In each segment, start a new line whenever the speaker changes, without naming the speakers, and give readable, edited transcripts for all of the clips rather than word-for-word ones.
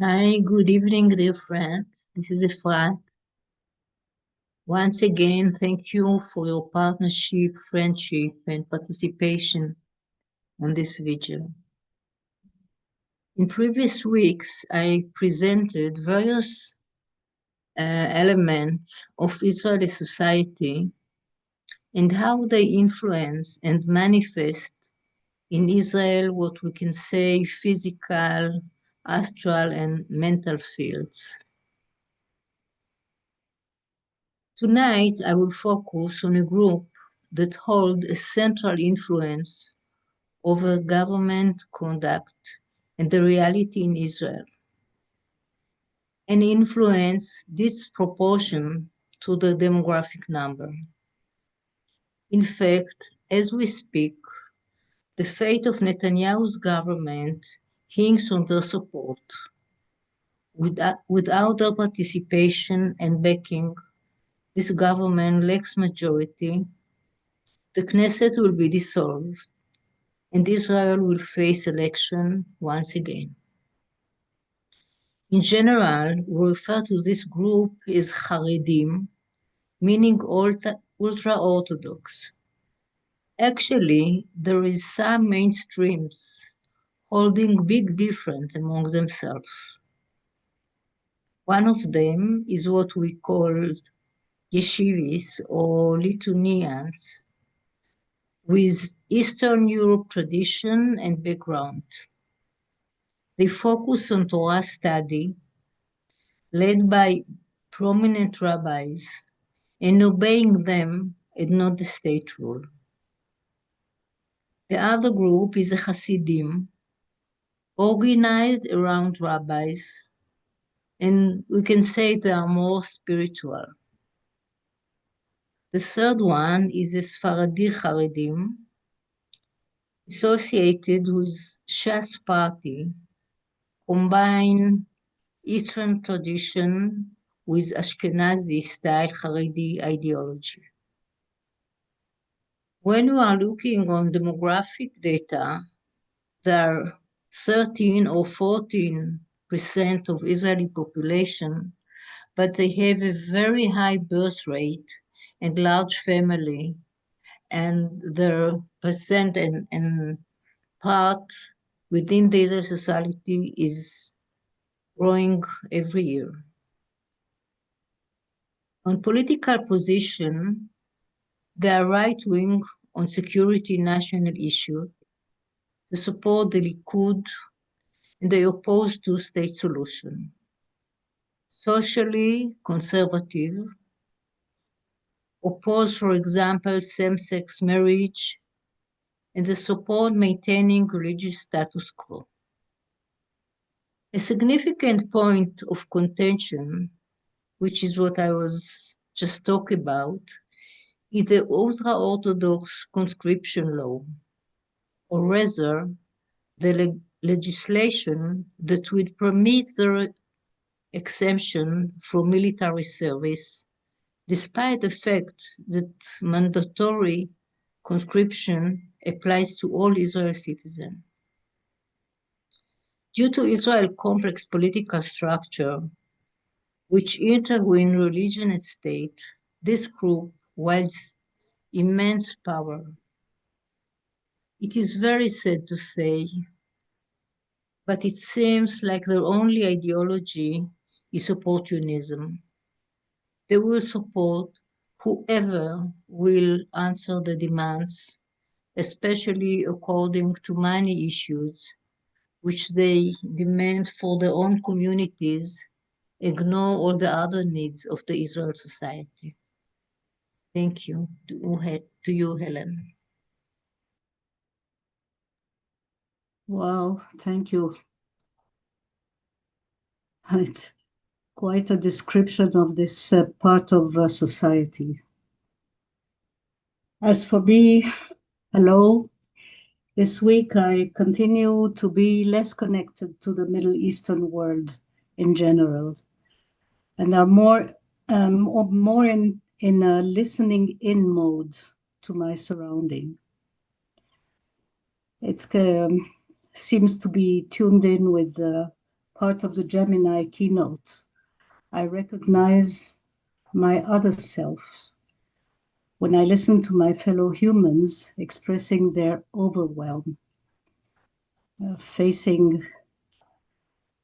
Hi, good evening, dear friends. This is Efrat. Once again, thank you for your partnership, friendship, and participation on this vigil. In previous weeks, I presented various elements of Israeli society and how they influence and manifest in Israel what we can say physical, astral, and mental fields. Tonight, I will focus on a group that hold a central influence over government conduct and the reality in Israel, an influence disproportionate to the demographic number. In fact, as we speak, the fate of Netanyahu's government hangs on their support. Without their participation and backing, this government lacks majority. The Knesset will be dissolved, and Israel will face election once again. In general, we refer to this group as Haredim, meaning ultra-Orthodox. Actually, there is some mainstreams holding big difference among themselves. One of them is what we call yeshivis or Lithuanians with Eastern Europe tradition and background. They focus on Torah study, led by prominent rabbis, and obeying them and not the state rule. The other group is the Hasidim, organized around rabbis, and we can say they are more spiritual. The third one is the Sfaradi Haredim, associated with Shas party, combine Eastern tradition with Ashkenazi-style Haredi ideology. When we are looking on demographic data, there are 13 or 14% of Israeli population, but they have a very high birth rate and large family, and their percent and part within the Israeli society is growing every year. On political position, they are right-wing on security national issue. They support the Likud and they oppose two-state solution. Socially conservative, oppose, for example, same-sex marriage, and they support maintaining religious status quo. A significant point of contention, which is what I was just talking about, is the ultra-Orthodox conscription law, or rather, the legislation that would permit the exemption from military service, despite the fact that mandatory conscription applies to all Israeli citizens. Due to Israel's complex political structure, which intertwine religion and state, this group wields immense power. It is very sad to say, but it seems like their only ideology is opportunism. They will support whoever will answer the demands, especially according to money issues, which they demand for their own communities, ignore all the other needs of the Israel society. Thank you. To you, Helen.
Wow, thank you. It's quite a description of this part of society. As for me, hello, this week I continue to be less connected to the Middle Eastern world in general, and are more in a listening in mode to my surrounding. It seems to be tuned in with part of the Gemini keynote, I recognize my other self when I listen to my fellow humans expressing their overwhelm, facing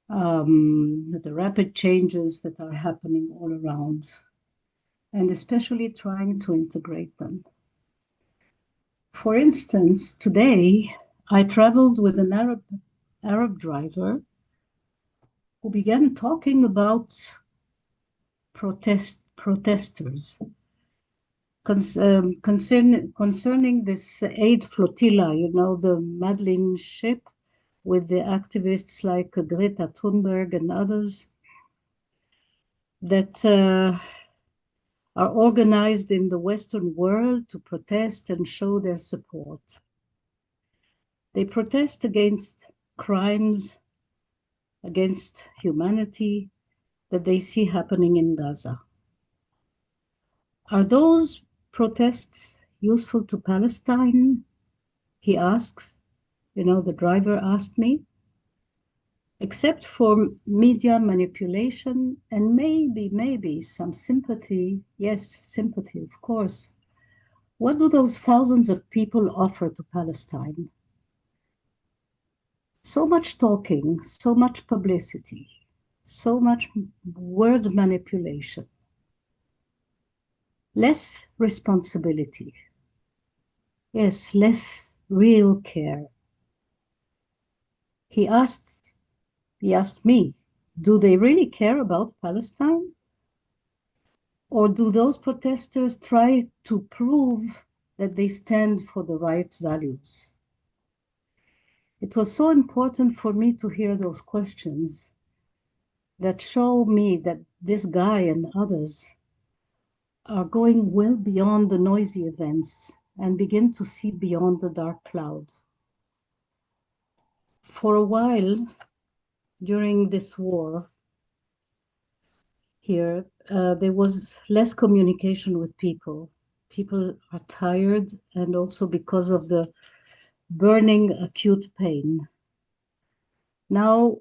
the rapid changes that are happening all around, and especially trying to integrate them. For instance, today I traveled with an Arab driver who began talking about protesters concerning this aid flotilla, the Madeline ship with the activists like Greta Thunberg and others that are organized in the Western world to protest and show their support. They protest against crimes, against humanity that they see happening in Gaza. Are those protests useful to Palestine? He asks. The driver asked me. Except for media manipulation and maybe some sympathy. Yes, sympathy, of course. What do those thousands of people offer to Palestine? So much talking, so much publicity, so much word manipulation. Less responsibility. Yes, less real care. He asked me, do they really care about Palestine? Or do those protesters try to prove that they stand for the right values? It was so important for me to hear those questions that show me that this guy and others are going well beyond the noisy events and begin to see beyond the dark cloud. For a while, during this war here, there was less communication with people. People are tired, and also because of the burning acute pain. Now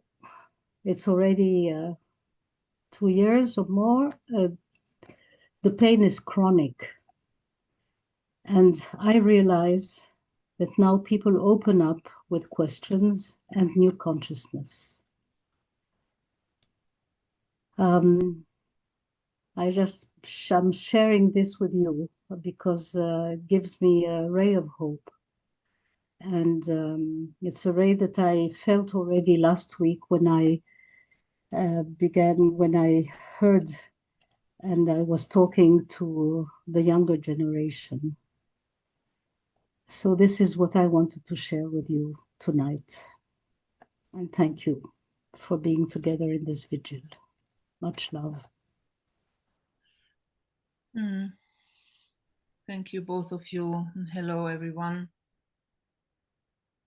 it's already 2 years or more. The pain is chronic. And I realize that now people open up with questions and new consciousness. I'm sharing this with you because it gives me a ray of hope. And it's a ray that I felt already last week when I heard and I was talking to the younger generation. So this is what I wanted to share with you tonight. And thank you for being together in this vigil. Much love.
Thank you, both of you. Hello, everyone.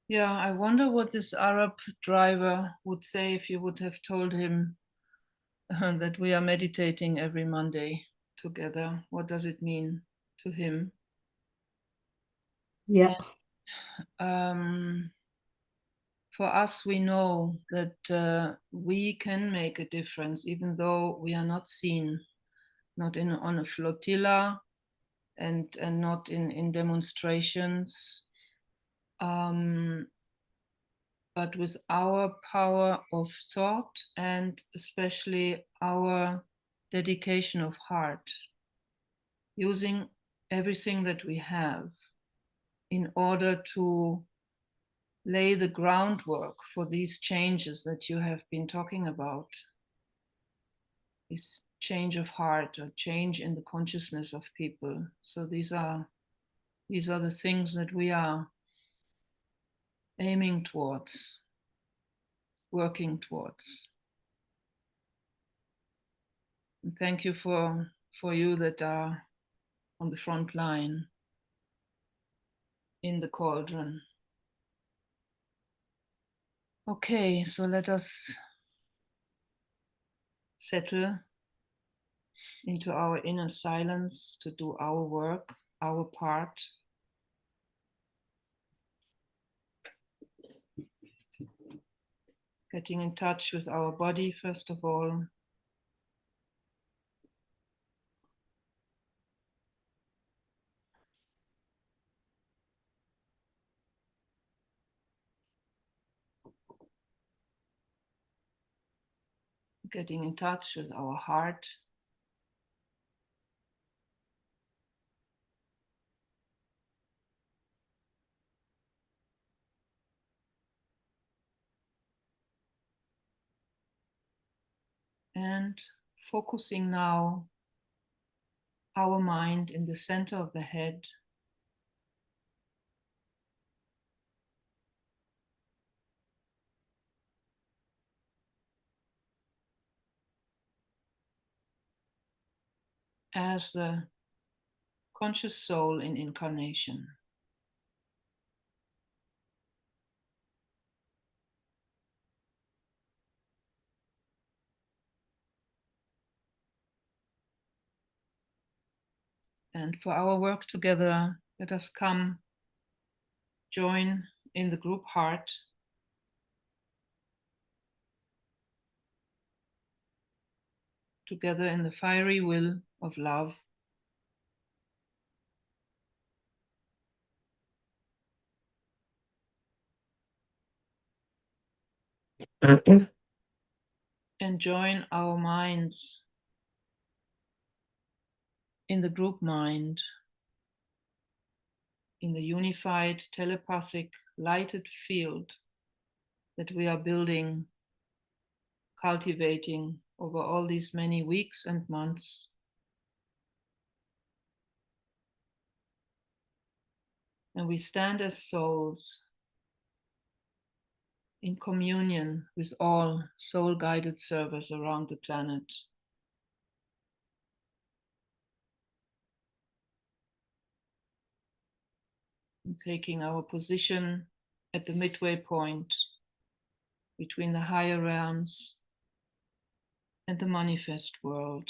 Yeah, I wonder what this Arab driver would say if you would have told him that we are meditating every Monday together. What does it mean to him?
Yeah.
And, for us, we know that we can make a difference, even though we are not seen, not on a flotilla, and not in demonstrations, but with our power of thought and especially our dedication of heart, using everything that we have in order to lay the groundwork for these changes that you have been talking about. This change of heart or change in the consciousness of people. So these are the things that we are aiming towards, working towards. And thank you for you that are on the front line in the cauldron. Okay, so let us settle into our inner silence to do our work, our part. Getting in touch with our body, first of all. Getting in touch with our heart. And focusing now our mind in the center of the head. As the conscious soul in incarnation. And for our work together, let us come join in the group heart. Together in the fiery will of love. And join our minds in the group mind, in the unified telepathic lighted field that we are building, cultivating over all these many weeks and months. And we stand as souls in communion with all soul-guided servers around the planet. And taking our position at the midway point between the higher realms and the manifest world.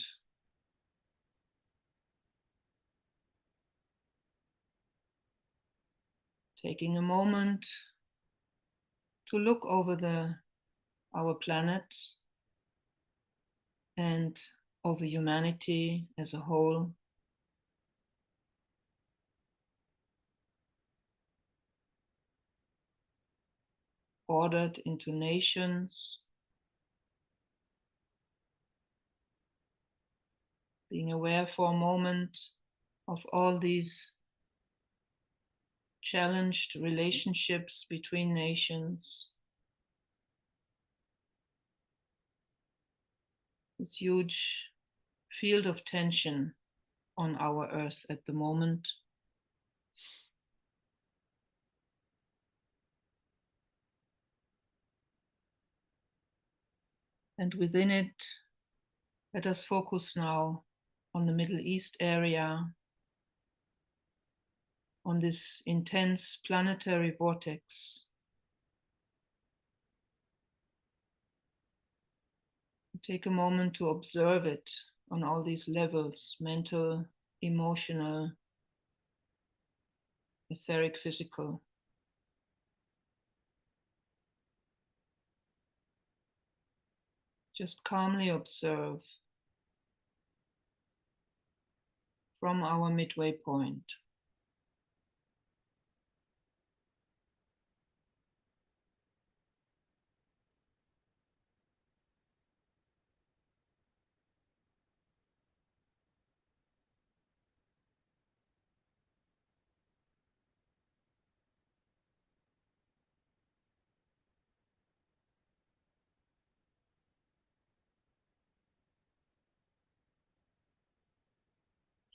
Taking a moment to look over our planet and over humanity as a whole. Ordered into nations, being aware for a moment of all these challenged relationships between nations, this huge field of tension on our earth at the moment. And within it, let us focus now on the Middle East area, on this intense planetary vortex. Take a moment to observe it on all these levels: mental, emotional, etheric, physical. Just calmly observe from our midway point.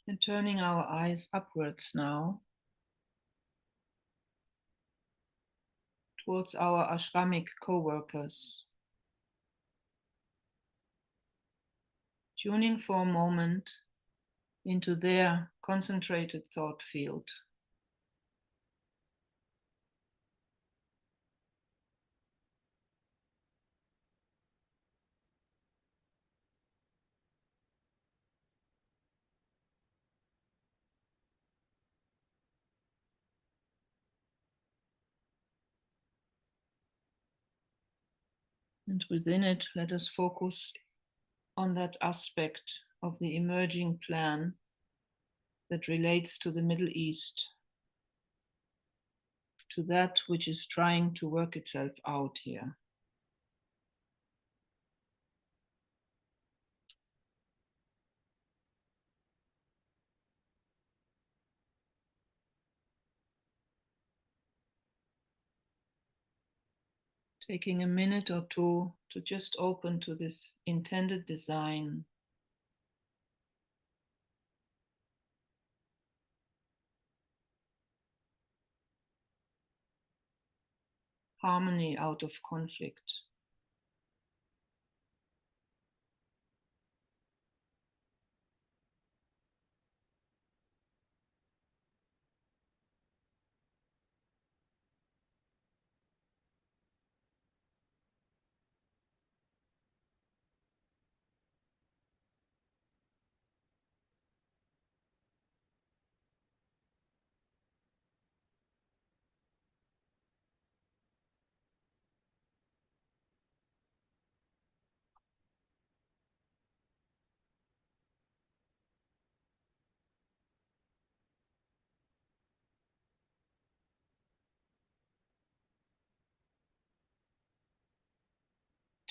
And turning our eyes upwards now towards our ashramic co-workers. Tuning for a moment into their concentrated thought field. And within it, let us focus on that aspect of the emerging plan that relates to the Middle East, to that which is trying to work itself out here. Taking a minute or two to just open to this intended design. Harmony out of conflict.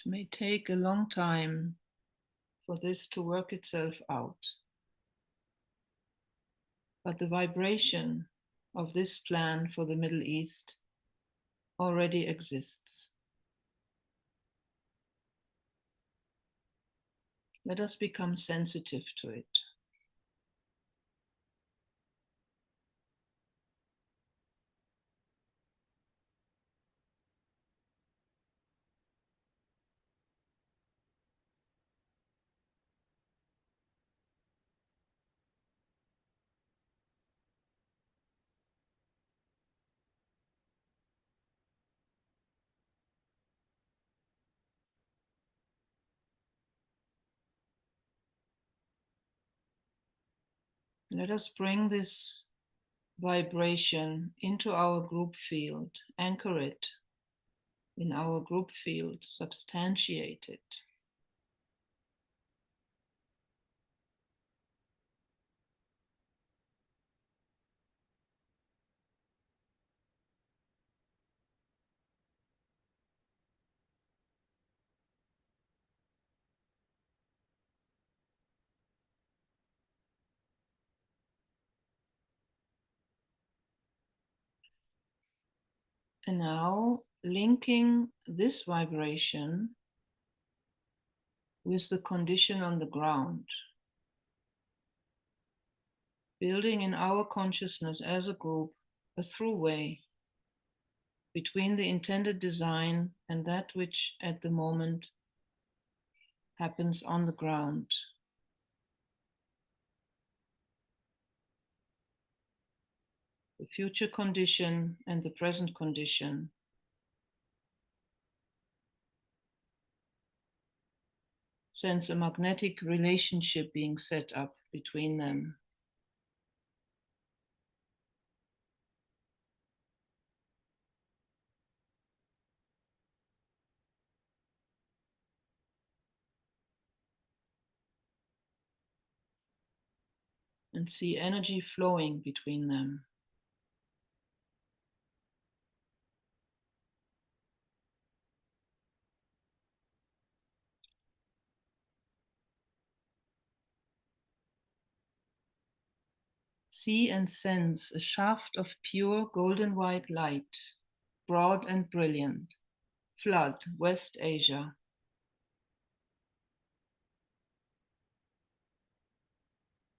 It may take a long time for this to work itself out, but the vibration of this plan for the Middle East already exists. Let us become sensitive to it. Let us bring this vibration into our group field, anchor it in our group field, substantiate it. And now linking this vibration with the condition on the ground, building in our consciousness as a group a throughway between the intended design and that which at the moment happens on the ground. The future condition and the present condition. Sense a magnetic relationship being set up between them. And see energy flowing between them. See and sense a shaft of pure golden white light, broad and brilliant, flood West Asia.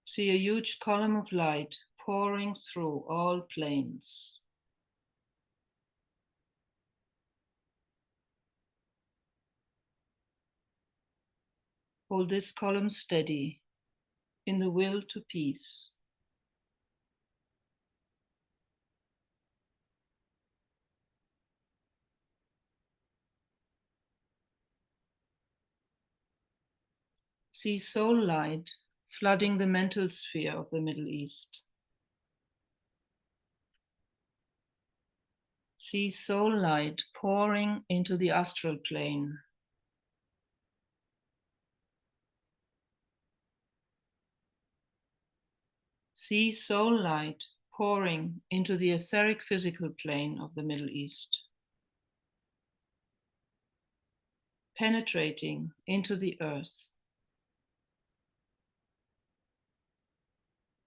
See a huge column of light pouring through all planes. Hold this column steady in the will to peace. See soul light flooding the mental sphere of the Middle East. See soul light pouring into the astral plane See soul light pouring into the etheric physical plane of the Middle East, penetrating into the earth,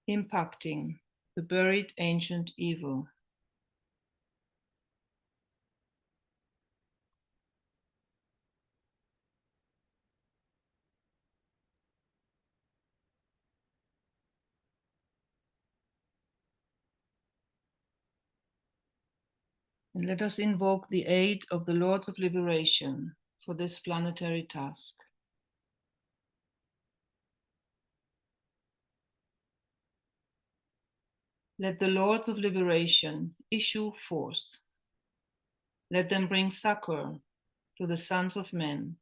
impacting the buried ancient evil. And let us invoke the aid of the Lords of Liberation for this planetary task. Let the Lords of Liberation issue forth. Let them bring succor to the sons of men.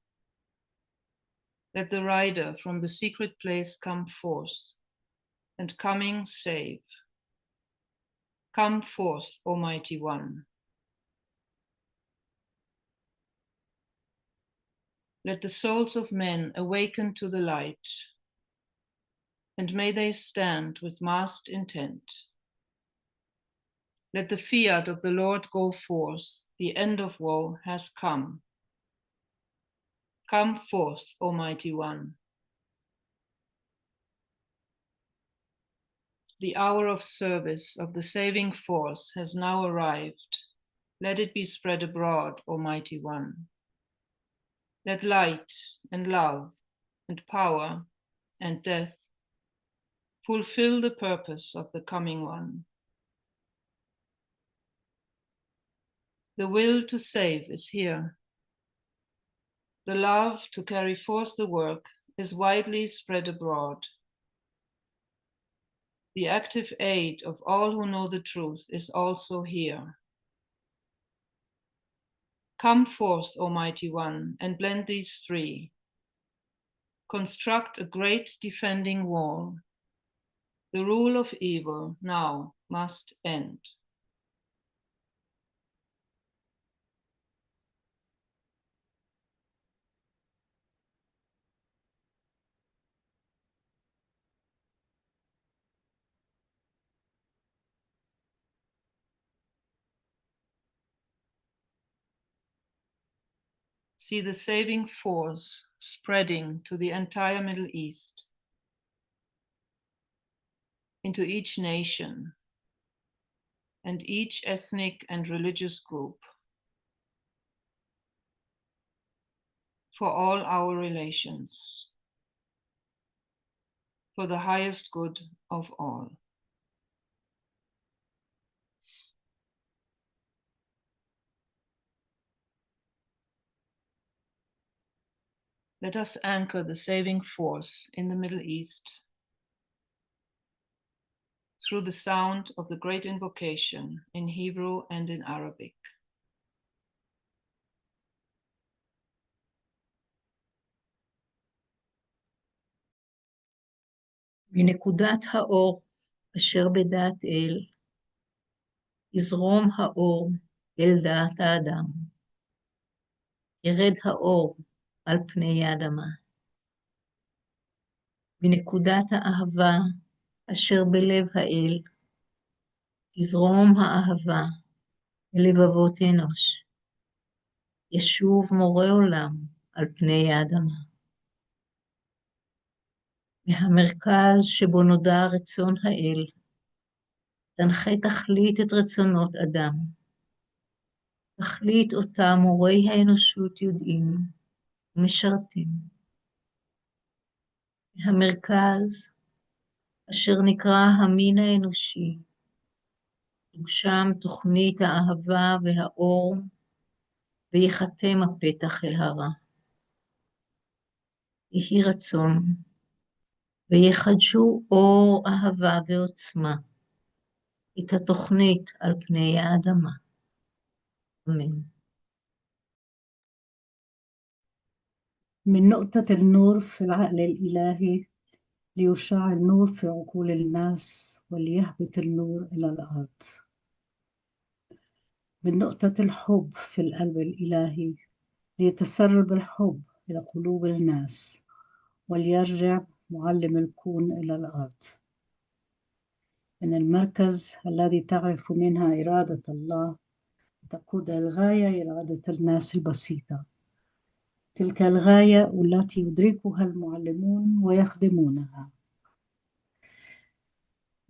Let the rider from the secret place come forth, and coming save. Come forth, Almighty One. Let the souls of men awaken to the light, and may they stand with masked intent. Let the fiat of the Lord go forth, the end of woe has come. Come forth, Almighty One. The hour of service of the saving force has now arrived. Let it be spread abroad, Almighty One. Let light and love and power and death fulfill the purpose of the coming one. The will to save is here. The love to carry forth the work is widely spread abroad. The active aid of all who know the truth is also here. Come forth, Almighty One, and blend these three. Construct a great defending wall. The rule of evil now must end. See the saving force spreading to the entire Middle East, into each nation and each ethnic and religious group, for all our relations, for the highest good of all. Let us anchor the saving force in the Middle East through the sound of the great invocation in Hebrew and in Arabic.
מנקודת האור אשר בדעת אל, יזרום האור אל דעת האדם. ירד האור על פני האדמה. מנקודת האהבה אשר בלב האל, תזרום האהבה אל לבבות אנוש. ישוב מורה עולם על פני האדמה. מהמרכז שבו נודע רצון האל, תנחה תכלית את רצונות אדם. תכלית אותה מורי האנושות יודעים ומשרתים. מהמרכז אשר נקרא המין האנושי, תוגשם תוכנית האהבה והאור, ויחתם הפתח אל הרע. יהי רצון, ויחדשו אור אהבה ועוצמה, את התוכנית על פני האדמה. אמן.
من نقطة النور في العقل الإلهي ليشع النور في عقول الناس وليهبط النور إلى الأرض. من نقطة الحب في القلب الإلهي ليتسرب الحب إلى قلوب الناس وليرجع معلم الكون إلى الأرض. من المركز الذي تعرف منها إرادة الله، تقود الغاية إرادة الناس البسيطة، تلك الغاية التي يدركها المعلمون ويخدمونها.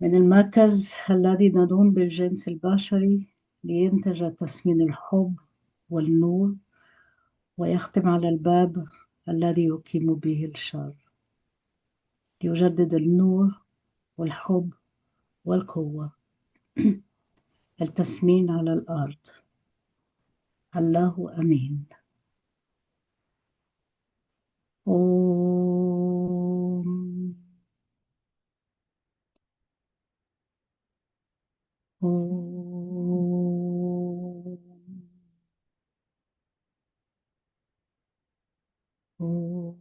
من المركز الذي ندعون بالجنس البشري لينتج تسمين الحب والنور ويختم على الباب الذي يقيم به الشر، ليجدد النور والحب والقوة. التسمين على الأرض. الله أمين. أوم أوم أوم